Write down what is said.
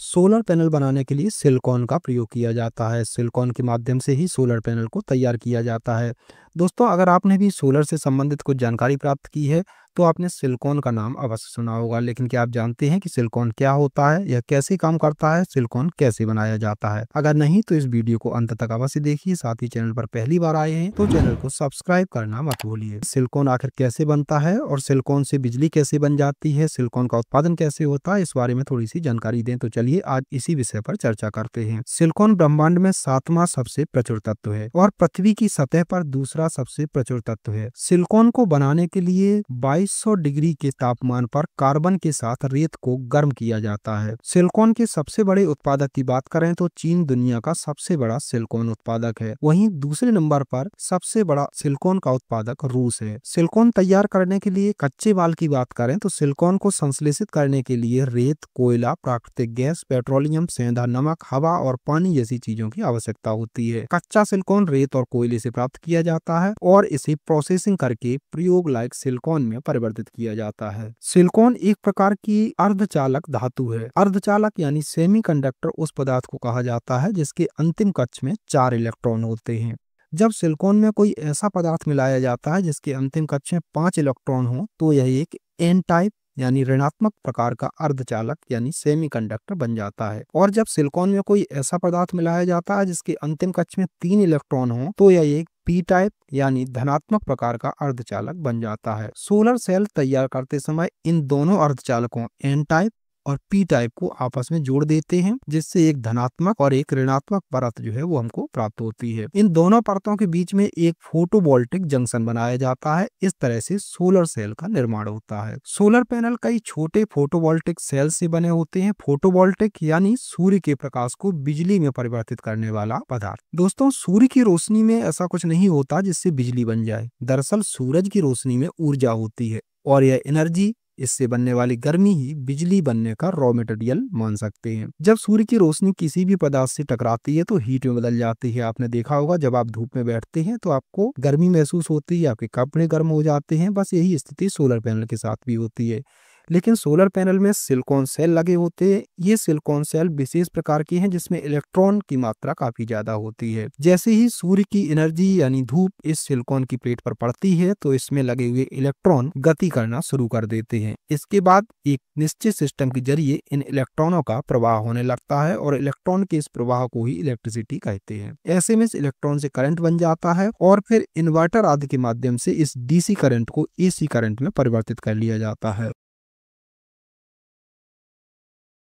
Solar panel बनाने के लिए सिलिकॉन का प्रयोग किया जाता है। सिलिकॉन के माध्यम से ही सोलर पैनल को तैयार किया जाता है। दोस्तों, अगर आपने भी सोलर से संबंधित कुछ जानकारी प्राप्त की है तो आपने सिलिकॉन का नाम अवश्य सुना होगा, लेकिन क्या आप जानते हैं कि सिलिकॉन क्या होता है, यह कैसे काम करता है, सिलिकॉन कैसे बनाया जाता है? अगर नहीं तो इस वीडियो को अंत तक अवश्य देखिए। साथ ही चैनल पर पहली बार आए हैं तो चैनल को सब्सक्राइब करना मत भूलिए। सिलिकॉन आखिर कैसे बनता है और सिलिकॉन से बिजली कैसे बन जाती है, सिलिकॉन का उत्पादन कैसे होता है, इस बारे में थोड़ी सी जानकारी दें तो चलिए आज इसी विषय पर चर्चा करते हैं। सिलिकॉन ब्रह्मांड में 7वां सबसे प्रचुर तत्व है और पृथ्वी की सतह पर दूसरा सबसे प्रचुर तत्व है। सिलिकॉन को बनाने के लिए 2200 डिग्री के तापमान पर कार्बन के साथ रेत को गर्म किया जाता है। सिलिकॉन के सबसे बड़े उत्पादक की बात करें तो चीन दुनिया का सबसे बड़ा सिलिकॉन उत्पादक है। वहीं दूसरे नंबर पर सबसे बड़ा सिलिकॉन का उत्पादक रूस है। सिलिकॉन तैयार करने के लिए कच्चे माल की बात करें तो सिलिकॉन को संश्लेषित करने के लिए रेत, कोयला, प्राकृतिक गैस, पेट्रोलियम, सेंधा नमक, हवा और पानी जैसी चीजों की आवश्यकता होती है। कच्चा सिलिकॉन रेत और कोयले से प्राप्त किया जाता है और इसे प्रोसेसिंग करके प्रयोग लायक सिलिकॉन में परिवर्तित किया जाता है। सिलिकॉन एक प्रकार की अर्धचालक धातु है। अर्धचालक यानी सेमीकंडक्टर उस पदार्थ को कहा जाता है जिसके अंतिम कक्ष में 4 इलेक्ट्रॉन होते हैं। जब सिलिकॉन में कोई ऐसा पदार्थ मिलाया जाता है जिसके अंतिम कक्ष में 5 इलेक्ट्रॉन हो तो यह एक एन टाइप यानी ऋणात्मक प्रकार का अर्धचालक यानी सेमीकंडक्टर बन जाता है। और जब सिलिकॉन में कोई ऐसा पदार्थ मिलाया जाता है जिसके अंतिम कक्ष में 3 इलेक्ट्रॉन हो तो यह एक पी टाइप यानी धनात्मक प्रकार का अर्धचालक बन जाता है। सोलर सेल तैयार करते समय इन दोनों अर्धचालकों एन टाइप और पी टाइप को आपस में जोड़ देते हैं, जिससे एक धनात्मक और एक ऋणात्मक परत जो है वो हमको प्राप्त होती है। इन दोनों परतों के बीच में एक फोटोवोल्टिक जंक्शन बनाया जाता है। इस तरह से सोलर सेल का निर्माण होता है। सोलर पैनल कई छोटे फोटोवोल्टिक सेल से बने होते हैं। फोटोवोल्टिक यानी सूर्य के प्रकाश को बिजली में परिवर्तित करने वाला पदार्थ। दोस्तों, सूर्य की रोशनी में ऐसा कुछ नहीं होता जिससे बिजली बन जाए। दरअसल सूरज की रोशनी में ऊर्जा होती है और यह एनर्जी, इससे बनने वाली गर्मी ही बिजली बनने का रॉ मटेरियल मान सकते हैं। जब सूर्य की रोशनी किसी भी पदार्थ से टकराती है तो हीट में बदल जाती है। आपने देखा होगा जब आप धूप में बैठते हैं तो आपको गर्मी महसूस होती है, आपके कपड़े गर्म हो जाते हैं। बस यही स्थिति सोलर पैनल के साथ भी होती है। लेकिन सोलर पैनल में सिलिकॉन सेल लगे होते हैं। ये सिलिकॉन सेल विशेष प्रकार के हैं जिसमें इलेक्ट्रॉन की मात्रा काफी ज्यादा होती है। जैसे ही सूर्य की एनर्जी यानी धूप इस सिलिकॉन की प्लेट पर पड़ती है तो इसमें लगे हुए इलेक्ट्रॉन गति करना शुरू कर देते हैं। इसके बाद एक निश्चित सिस्टम के जरिए इन इलेक्ट्रॉनों का प्रवाह होने लगता है और इलेक्ट्रॉन के इस प्रवाह को ही इलेक्ट्रिसिटी कहते हैं। ऐसे में इस इलेक्ट्रॉन से करंट बन जाता है और फिर इन्वर्टर आदि के माध्यम से इस डीसी करंट को एसी करंट में परिवर्तित कर लिया जाता है।